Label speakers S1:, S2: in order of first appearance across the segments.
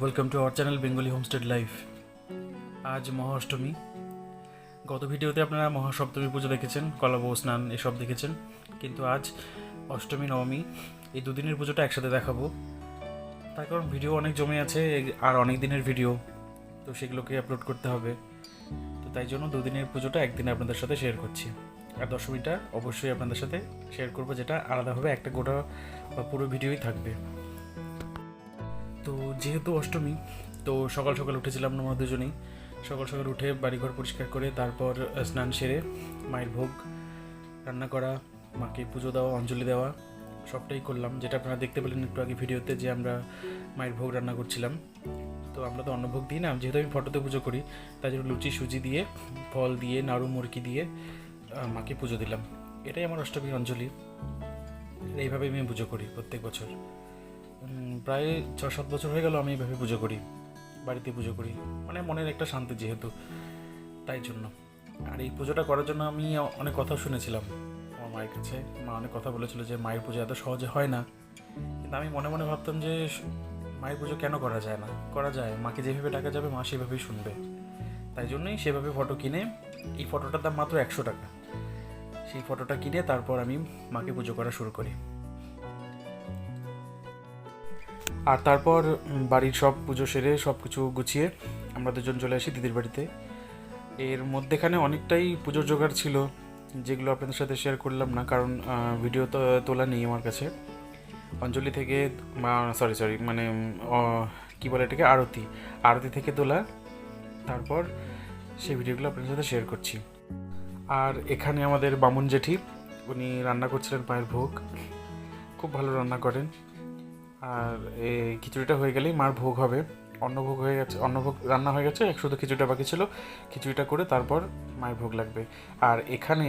S1: Welcome to our channel Bengali homestead life. আজ মহা অষ্টমী। গত ভিডিওতে আপনারা মহাসপ্তমী পুজো দেখেছেন, কলাবউ স্নান এসব দেখেছেন, কিন্তু আজ অষ্টমী নবমী এই দুদিনের পুজোটা একসাথে দেখাবো। তার কারণ ভিডিও অনেক জমে আছে আর অনেক দিনের ভিডিও, তো সেগুলোকে আপলোড করতে হবে। তো তাই জন্য দুদিনের পুজোটা একদিনে আপনাদের সাথে শেয়ার করছি, আর দশমীটা অবশ্যই আপনাদের সাথে শেয়ার করবো, যেটা আলাদাভাবে একটা গোটা বা পুরো ভিডিওই থাকবে। তো যেহেতু অষ্টমী, তো সকাল সকাল উঠেছিলাম আমরা দুজনেই। সকাল সকাল উঠে বাড়িঘর পরিষ্কার করে তারপর স্নান সেরে মায়ের ভোগ রান্না করা, মাকে পুজো দেওয়া, অঞ্জলি দেওয়া সবটাই করলাম, যেটা আপনারা দেখতে পেলেন একটু আগে ভিডিওতে যে আমরা মায়ের ভোগ রান্না করছিলাম। তো আমরা তো অন্নভোগ দিই না, যেহেতু আমি ফটোতে পুজো করি, তাই জন্য লুচি সুজি দিয়ে, ফল দিয়ে, নাড়ু মুরকি দিয়ে মাকে পুজো দিলাম। এটাই আমার অষ্টমীর অঞ্জলি। এইভাবে আমি পুজো করি প্রত্যেক বছর। প্রায় 6-7 বছর হয়ে গেল আমি এইভাবে পুজো করি, বাড়িতে পুজো করি, মানে মনের একটা শান্তি যেহেতু, তাই জন্য। আর এই পুজোটা করার জন্য আমি অনেক কথা শুনেছিলাম আমার মায়ের কাছে। মা অনেক কথা বলেছিল যে মায়ের পুজো এত সহজে হয় না, কিন্তু আমি মনে মনে ভাবতাম যে মায়ের পুজো কেন করা যায় না, করা যায়। মাকে যেভাবে ডাকা যাবে মা সেভাবেই শুনবে, তাই জন্যই সেভাবে ফটো কিনে, এই ফটোটার দাম মাত্র 100 টাকা, সেই ফটোটা কিনে তারপর আমি মাকে পুজো করা শুরু করি। আর তারপর বাড়ির সব পুজো সেরে সব কিছু গুছিয়ে আমরা দুজন চলে আসি দিদির বাড়িতে। এর মধ্যেখানে অনেকটাই পুজোর জোগাড় ছিল, যেগুলো আপনাদের সাথে শেয়ার করলাম না, কারণ ভিডিও তো তোলা নেই আমার কাছে। অঞ্জলি থেকে সরি মানে কী বলে এটাকে, আরতি থেকে তোলা, তারপর সেই ভিডিওগুলো আপনাদের সাথে শেয়ার করছি। আর এখানে আমাদের বামুন জেঠি, উনি রান্না করছিলেন মায়ের ভোগ, খুব ভালো রান্না করেন। আর এই খিচুড়িটা হয়ে গেলেই মার ভোগ হবে। অন্নভোগ হয়ে গেছে, অন্নভোগ রান্না হয়ে গেছে, শুধু খিচুড়িটা বাকি ছিল। খিচুড়িটা করে তারপর মায়ের ভোগ লাগবে। আর এখানে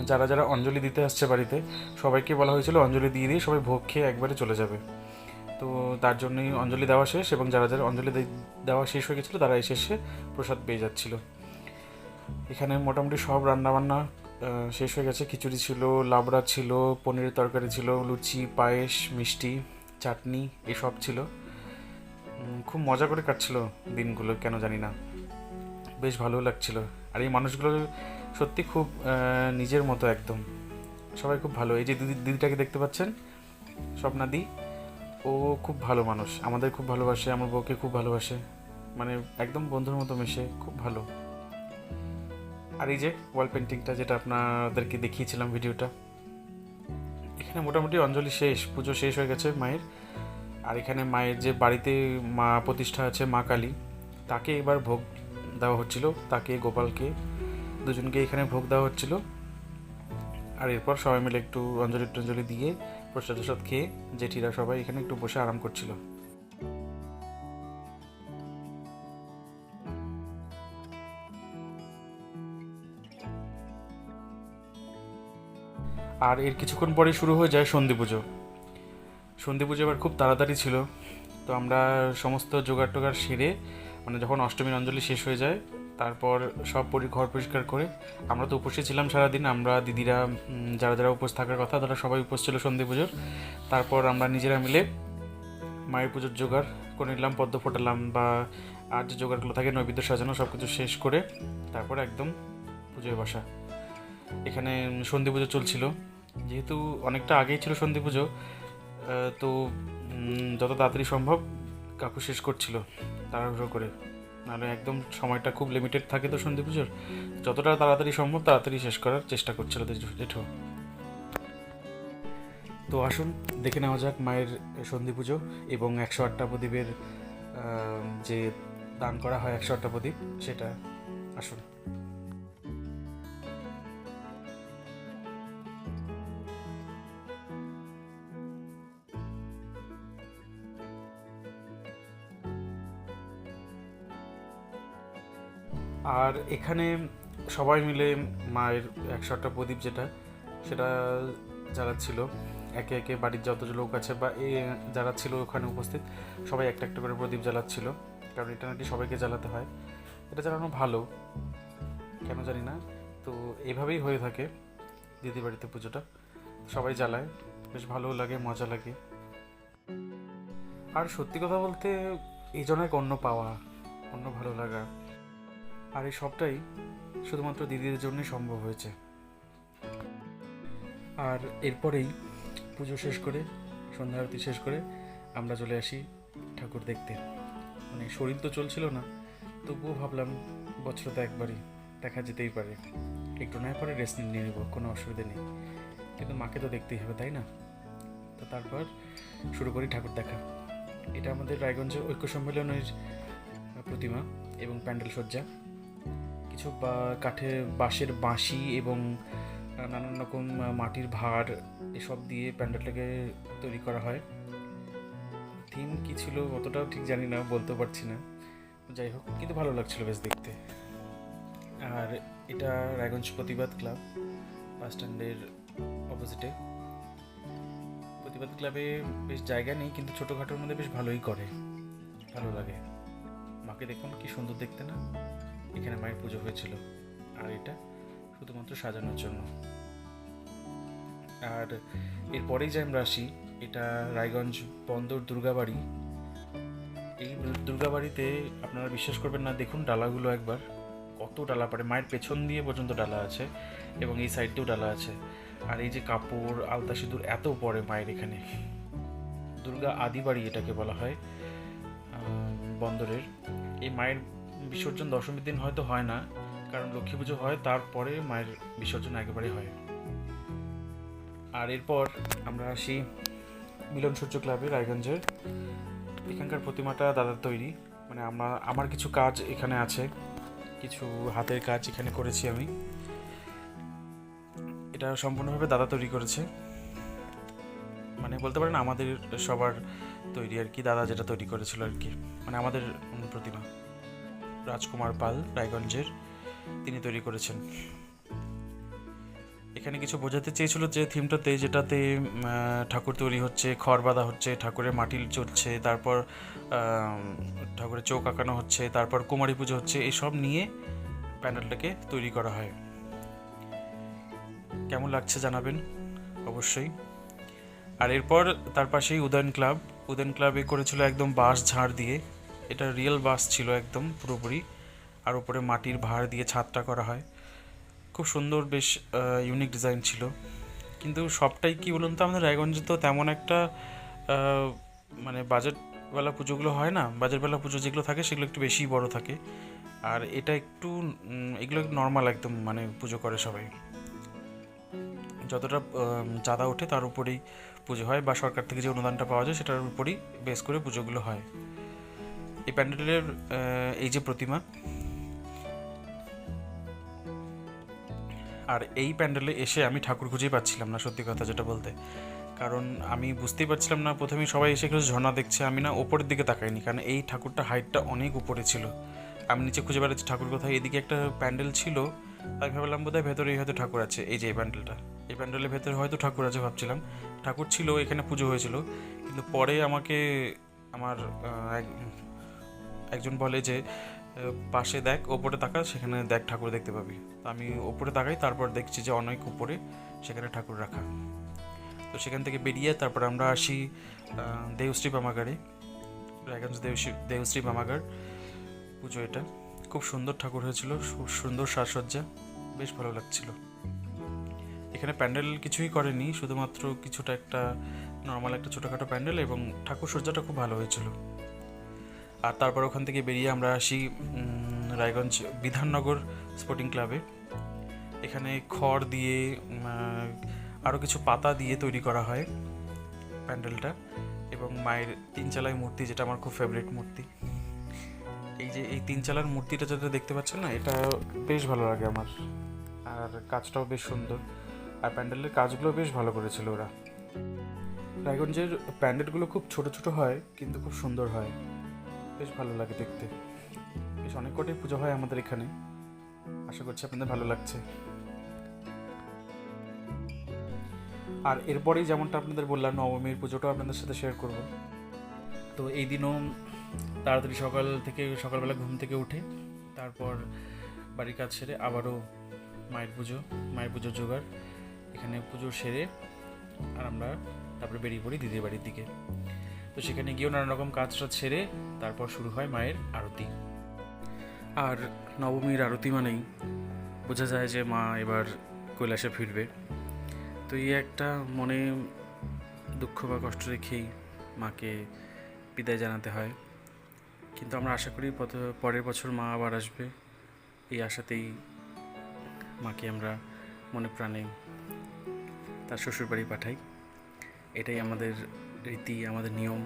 S1: যারা যারা অঞ্জলি দিতে আসছে বাড়িতে, সবাইকে বলা হয়েছিল অঞ্জলি দিয়ে দিয়ে সবাই ভোগ খেয়ে একবারে চলে যাবে। তো তার জন্যই অঞ্জলি দেওয়া শেষ, এবং যারা যারা অঞ্জলি দেওয়া শেষ হয়ে গেছিলো তারা এসে প্রসাদ পেয়ে যাচ্ছিল। এখানে মোটামুটি সব রান্নাবান্না শেষ হয়ে গেছে। খিচুড়ি ছিল, লাবড়া ছিল, পনিরের তরকারি ছিল, লুচি, পায়েস, মিষ্টি, চাটনি এসব ছিল। খুব মজা করে কাটছিল দিনগুলো, কেন জানি না, বেশ ভালো লাগছিল। আর এই মানুষগুলো সত্যি খুব নিজের মতো একদম, সবাই খুব ভালো। এই যে দিদিটাকে দেখতে পাচ্ছেন, স্বপ্নাদি, ও খুব ভালো মানুষ, আমাদের খুব ভালোবাসে, আমার বউকে খুব ভালোবাসে, মানে একদম বন্ধুর মতো মেশে, খুব ভালো। আর এই যে ওয়াল পেন্টিংটা যেটা আপনাদেরকে দেখিয়েছিলাম ভিডিওটা, এখানে মোটামুটি অঞ্জলি শেষ, পুজো শেষ হয়ে গেছে মায়ের। আর এখানে মায়ের যে বাড়িতে মা প্রতিষ্ঠা আছে, মা কালী, তাকে এবার ভোগ দেওয়া হচ্ছিল, তাকে গোপালকে দুজনকে এখানে ভোগ দেওয়া হচ্ছিল। আর এরপর সবাই মিলে একটু অঞ্জলি দিয়ে প্রসাদ খেয়ে জেঠিরা সবাই এখানে একটু বসে আরাম করছিল। আর এর কিছুক্ষণ পরে শুরু হয়ে যায় সন্ধি পুজো। সন্ধি পুজো এবার খুব তাড়াতাড়ি ছিল, তো আমরা সমস্ত জোগাড় টোগাড় সেরে, মানে যখন অষ্টমীর অঞ্জলি শেষ হয়ে যায়, তারপর সব ঘর পরিষ্কার করে, আমরা তো উপসে ছিলাম সারাদিন, আমরা দিদিরা যারা যারা উপোস থাকার কথা তারা সবাই উপোস ছিল সন্ধি পুজোর। তারপর আমরা নিজেরা মিলে মায়ের পুজোর জোগাড় করে নিলাম, পদ্ম ফোটালাম, বা আর যে জোগাড়গুলো থাকে নৈবেদ্য সাজানো, সব কিছু শেষ করে তারপর একদম পুজোয় বসা। এখানে সন্ধি পুজো চলছিল, যেহেতু অনেকটা আগেই ছিল সন্ধি পুজো, তো যত তাড়াতাড়ি সম্ভব কাকু শেষ করছিল তাড়াহুড়ো করে, নাহলে একদম সময়টা খুব লিমিটেড থাকে তো সন্ধি পুজোর, যতটা তাড়াতাড়ি সম্ভব তাড়াতাড়ি শেষ করার চেষ্টা করছিল জেঠু। তো আসুন দেখে নেওয়া যাক মায়ের সন্ধি পুজো এবং 108টা প্রদীপের যে দান করা হয়, 108টা প্রদীপ, সেটা আসুন। আর এখানে সবাই মিলে মায়ের 108টা প্রদীপ সেটা জ্বালাচ্ছিল একে একে, বাড়ির যত লোক আছে বা যারা ছিল ওখানে উপস্থিত সবাই একটা একটা করে প্রদীপ জ্বালাচ্ছিল, কারণ এটা নাকি সবাইকে জ্বালাতে হয়। এটা জ্বালানো ভালো, কেন জানি না, তো এভাবেই হয়ে থাকে দিদির বাড়িতে পুজোটা, সবাই জ্বালায়, বেশ ভালোও লাগে, মজা লাগে। আর সত্যি কথা বলতে এই জন্য এক অন্য পাওয়া, অন্য ভালো লাগা। আর এই সবটাই শুধুমাত্র দিদিদের জন্যই সম্ভব হয়েছে। আর এরপরেই পুজো শেষ করে, সন্ধ্যা আরতি শেষ করে আমরা চলে আসি ঠাকুর দেখতে। মানে শরীর তো চলছিল না, তবুও ভাবলাম বছরে তো একবারই দেখা যেতেই পারে, একটু নয় পরে রেস্ট নিয়ে নেবো, কোনো অসুবিধা নেই, কিন্তু মাকে তো দেখতেই হবে, তাই না? তো তারপর শুরু করি ঠাকুর দেখা। এটা আমাদের রায়গঞ্জের ঐক্য সম্মেলনের প্রতিমা এবং প্যান্ডেল সজ্জা। কিছু বাঁশের বাঁশি এবং নানান রকম মাটির ভাঁড় এসব দিয়ে প্যান্ডেলটাকে তৈরি করা হয়। থিম কী ছিল অতটাও ঠিক জানি না, বলতেও পারছি না, যাই হোক, কিন্তু ভালো লাগছিল বেশ দেখতে। আর এটা রায়গঞ্জ প্রতিবাদ ক্লাব, বাস স্ট্যান্ডের অপোজিটে। প্রতিবাদ ক্লাবে বেশ জায়গা নেই, কিন্তু ছোটোখাটোর মধ্যে বেশ ভালোই করে, ভালো লাগে। মাকে দেখুন কি সুন্দর দেখতে না? এখানে মায়ের পুজো হয়েছিল, আর এটা শুধুমাত্র সাজানোর জন্য। আর এরপরেই যে আমরা আসি, এটা রায়গঞ্জ বন্দর দুর্গাবাড়ি। এই দুর্গাবাড়িতে আপনারা বিশ্বাস করবেন না, দেখুন ডালাগুলো একবার, কত ডালা পারে, মায়ের পেছন দিয়ে পর্যন্ত ডালা আছে এবং এই সাইডেও ডালা আছে। আর এই যে কাপড়, আলতা সিঁদুর এত পরে মায়ের এখানে। দুর্গা আদিবাড়ি এটাকে বলা হয় বন্দরের। এই মায়ের বিসর্জন দশমীর দিন হয়তো হয় না, কারণ লক্ষ্মী পুজো হয়, তারপরে মায়ের বিসর্জন একেবারে হয়। আর এরপর আমরা আসি মিলন সূর্য ক্লাবে রায়গঞ্জের। এখানকার প্রতিমাটা দাদার তৈরি, মানে আমার কিছু কাজ এখানে আছে, কিছু হাতের কাজ এখানে করেছি আমি। এটা সম্পূর্ণভাবে দাদা তৈরি করেছে, মানে বলতে পারেন আমাদের সবার তৈরি আর কি, দাদা যেটা তৈরি করেছিল আর কি, মানে আমাদের প্রতিমা রাজকুমার পাল রায়গঞ্জের, তিনি তৈরি করেছেন। এখানে কিছু বোঝাতে চেয়েছিল যে থিমটাতে, যেটাতে ঠাকুর তৈরি হচ্ছে, খড় বাঁধা হচ্ছে, ঠাকুরের মাটি চলছে, তারপর ঠাকুরের চোখ আঁকানো হচ্ছে, তারপর কুমারী পুজো হচ্ছে, এইসব নিয়ে প্যান্ডেলটাকে তৈরি করা হয়। কেমন লাগছে জানাবেন অবশ্যই। আর এরপর তার পাশেই উদয়ন ক্লাবে করেছিল একদম বাঁশ ঝাড় দিয়ে, এটা রিয়েল বাঁশ ছিল একদম পুরোপুরি, আর উপরে মাটির ভাঁড় দিয়ে ছাদটা করা হয়। খুব সুন্দর, বেশ ইউনিক ডিজাইন ছিল। কিন্তু সবটাই কি বলুন তো, আমাদের রায়গঞ্জে তো তেমন একটা মানে বাজেটওয়ালা পুজোগুলো হয় না, বাজেটওয়ালা পুজো যেগুলো থাকে সেগুলো একটু বেশি বড় থাকে, আর এটা একটু এগুলো নর্মাল একদম, মানে পুজো করে সবাই, যতটা চাঁদা ওঠে তার উপরেই পুজো হয়, বা সরকার থেকে যে অনুদানটা পাওয়া যায় সেটার উপরই বেস করে পুজোগুলো হয়। এই প্যান্ডেলের এই যে প্রতিমা, আর এই প্যান্ডেলে এসে আমি ঠাকুর খুঁজেই পাচ্ছিলাম না, সত্যি কথা যেটা বলতে, কারণ আমি বুঝতেই পারছিলাম না। প্রথমেই সবাই এসে কিছু ঝর্ণা দেখছে, আমি না ওপরের দিকে তাকাইনি, কারণ এই ঠাকুরটা হাইটটা অনেক উপরে ছিল। আমি নিচে খুঁজে বেড়াচ্ছি ঠাকুর কোথায়, এদিকে একটা প্যান্ডেল ছিল, তাই ভাবলাম বোধহয় ভেতরেই হয়তো ঠাকুর আছে। এই যে এই প্যান্ডেলটা, এই প্যান্ডেলের ভেতরে হয়তো ঠাকুর আছে ভাবছিলাম, ঠাকুর ছিল, এখানে পুজো হয়েছিল। কিন্তু পরে আমাকে আমার একজন বলে যে পাশে দেখ, ওপরে তাকা, সেখানে দেখ ঠাকুর দেখতে পাবি। তো আমি ওপরে তাকাই, তারপর দেখছি যে অনেক উপরে সেখানে ঠাকুর রাখা। তো সেখান থেকে বেরিয়ে তারপর আমরা আসি দেউশ্রী পামাগারে, রায়গঞ্জ দেউশ্রী পামাগার পুজো। এটা খুব সুন্দর ঠাকুর হয়েছিল, খুব সুন্দর সাজসজ্জা, বেশ ভালো লাগছিল। এখানে প্যান্ডেল কিছুই করেনি, শুধুমাত্র কিছুটা একটা নর্মাল একটা ছোটোখাটো প্যান্ডেল, এবং ঠাকুর সজ্জাটা খুব ভালো হয়েছিল। আর তারপর ওখান থেকে বেরিয়ে আমরা আসি রায়গঞ্জ বিধাননগর স্পোর্টিং ক্লাবে। এখানে খড় দিয়ে আরও কিছু পাতা দিয়ে তৈরি করা হয় প্যান্ডেলটা, এবং মায়ের তিনচালায় মূর্তি, যেটা আমার খুব ফেভারিট মূর্তি। এই যে এই তিনচালার মূর্তিটা যেটা দেখতে পাচ্ছেন না, এটা বেশ ভালো লাগে আমার, আর কাজটাও বেশ সুন্দর, আর প্যান্ডেলের কাজগুলো বেশ ভালো করেছিল ওরা। রায়গঞ্জের প্যান্ডেলগুলো খুব ছোট ছোট হয়, কিন্তু খুব সুন্দর হয়, বেশ ভালো লাগে দেখতে। বেশ অনেক কটাই পুজো হয় আমাদের এখানে, আশা করছি আপনাদের ভালো লাগছে। আর এরপরেই যেমনটা আপনাদের বললাম, নবমীর পুজোটাও আপনাদের সাথে শেয়ার করব। তো এই দিনও তাড়াতাড়ি সকালবেলা ঘুম থেকে উঠে তারপর বাড়ির কাজ সেরে আবারও মায়ের পুজোর জোগাড়, এখানে পুজো সেরে আর আমরা তারপরে বেরিয়ে পড়ি দিদির বাড়ির দিকে। তো সেখানে গিয়েও নানা রকম কাজটা ছেড়ে তারপর শুরু হয় মায়ের আরতি। আর নবমীর আরতি মানেই বোঝা যায় যে মা এবার কৈলাসে ফিরবে। তো এই একটা মনে দুঃখ বা কষ্ট রেখেই মাকে বিদায় জানাতে হয়। কিন্তু আমরা আশা করি পরের বছর মা আবার আসবে, এই আশাতেই মাকে আমরা মনে প্রাণে তার শ্বশুরবাড়ি পাঠাই। এটাই আমাদের রীতি, আমাদের নিয়ম,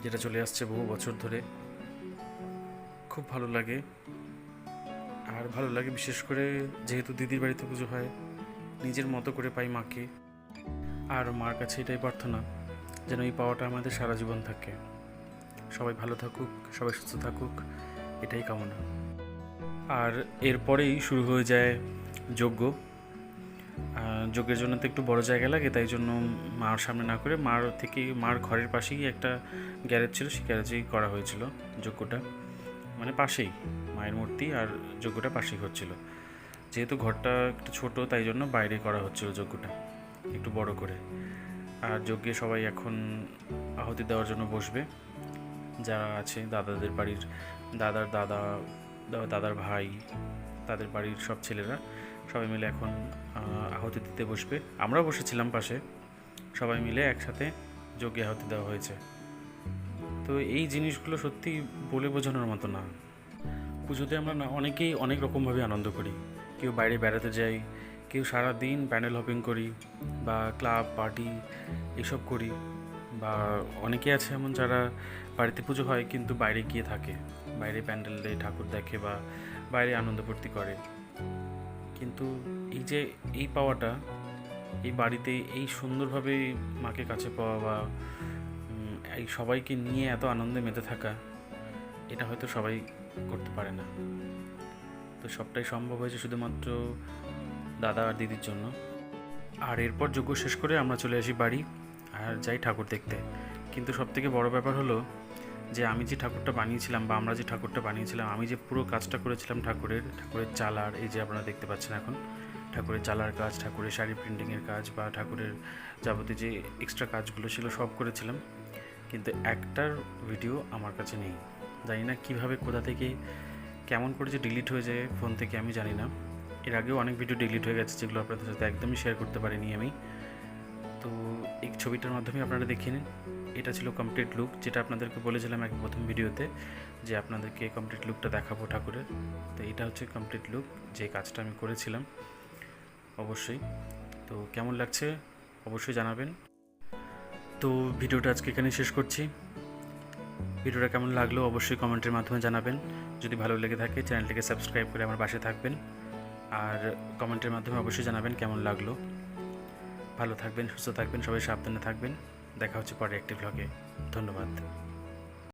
S1: যেটা চলে আসছে বহু বছর ধরে। খুব ভালো লাগে। আর ভালো লাগে বিশেষ করে যেহেতু দিদির বাড়িতে পুজো হয়, নিজের মতো করে পাই মাকে। আর মার কাছে এটাই প্রার্থনা যেন এই পাওয়াটা আমাদের সারা জীবন থাকে। সবাই ভালো থাকুক, সবাই সুস্থ থাকুক, এটাই কামনা। আর এরপরেই শুরু হয়ে যায় যজ্ঞ। যজ্ঞের জন্য তো একটু বড় জায়গা লাগে, তাই জন্য মার সামনে না করে মার ঘরের পাশেই একটা গ্যারেজ ছিল, সেই গ্যারেজেই করা হয়েছিল যজ্ঞটা। মানে পাশেই মায়ের মূর্তি আর যজ্ঞটা পাশেই হচ্ছিল। যেহেতু ঘরটা একটু ছোট, তাই জন্য বাইরে করা হচ্ছিল যজ্ঞটা একটু বড় করে। আর যজ্ঞে সবাই এখন আহুতি দেওয়ার জন্য বসবে। যারা আছে দাদাদের বাড়ির দাদার ভাই, তাদের বাড়ির সব ছেলেরা সবাই মিলে এখন আহুতি দিতে বসবে। আমরাও বসেছিলাম পাশে, সবাই মিলে একসাথে যজ্ঞে আহুতি দেওয়া হয়েছে। তো এই জিনিসগুলো সত্যি বলে বোঝানোর মতো না। পুজোতে আমরা অনেকেই অনেক রকমভাবে আনন্দ করি। কেউ বাইরে বেড়াতে যাই, কেউ সারা দিন প্যান্ডেল হপিং করি বা ক্লাব পার্টি এসব করি, বা অনেকে আছে এমন যারা বাড়িতে পুজো হয় কিন্তু বাইরে গিয়ে থাকে, বাইরে প্যান্ডেল দেয়, ঠাকুর দেখে বা বাইরে আনন্দ ফুর্তি করে। কিন্তু এই যে এই পাওয়াটা, এই বাড়িতে এই সুন্দরভাবে মাকে কাছে পাওয়া বা এই সবাইকে নিয়ে এত আনন্দে মেতে থাকা, এটা হয়তো সবাই করতে পারে না। তো সবটাই সম্ভব হয়েছে শুধুমাত্র দাদা আর দিদির জন্য। আর এরপর যজ্ঞ শেষ করে আমরা চলে আসি বাড়ি আর যাই ঠাকুর দেখতে। কিন্তু সবথেকে বড় ব্যাপার হলো যে আমি যে ঠাকুরটা বানিয়েছিলাম বা আমরা যে ঠাকুরটা বানিয়েছিলাম, আমি যে পুরো কাজটা করেছিলাম ঠাকুরের চালার, এই যে আপনারা দেখতে পাচ্ছেন এখন ঠাকুরের চালার কাজ, ঠাকুরের শাড়ি প্রিন্টিংয়ের কাজ বা ঠাকুরের যাবতীয় যে এক্সট্রা কাজগুলো ছিল সব করেছিলাম। কিন্তু একটার ভিডিও আমার কাছে নেই। জানি না কীভাবে, কোথা থেকে, কেমন করে যে ডিলিট হয়ে যায় ফোন থেকে আমি জানি না। এর আগেও অনেক ভিডিও ডিলিট হয়ে গেছে যেগুলো আপনাদের সাথে একদমই শেয়ার করতে পারিনি আমি। তো এই ছবিটার মাধ্যমে আপনারা দেখে নিন। এটা ছিল কমপ্লিট লুক, যেটা আপনাদেরকে বলেছিলাম এক প্রথম ভিডিওতে যে আপনাদেরকে কমপ্লিট লুকটা দেখাবো ঠাকুরের। তো এটা হচ্ছে কমপ্লিট লুক, যে কাজটা আমি করেছিলাম অবশ্যই। তো কেমন লাগছে অবশ্যই জানাবেন। তো ভিডিওটা আজকে এখানে শেষ করছি। ভিডিওটা কেমন লাগলো অবশ্যই কমেন্টের মাধ্যমে জানাবেন। যদি ভালো লেগে থাকে চ্যানেলটিকে সাবস্ক্রাইব করে আমার পাশে থাকবেন, আর কমেন্টের মাধ্যমে অবশ্যই জানাবেন কেমন লাগলো। ভালো থাকবেন, সুস্থ থাকবেন, সবাই সাবধানে থাকবেন। দেখা হচ্ছে পরে একটি ভ্লগে। ধন্যবাদ।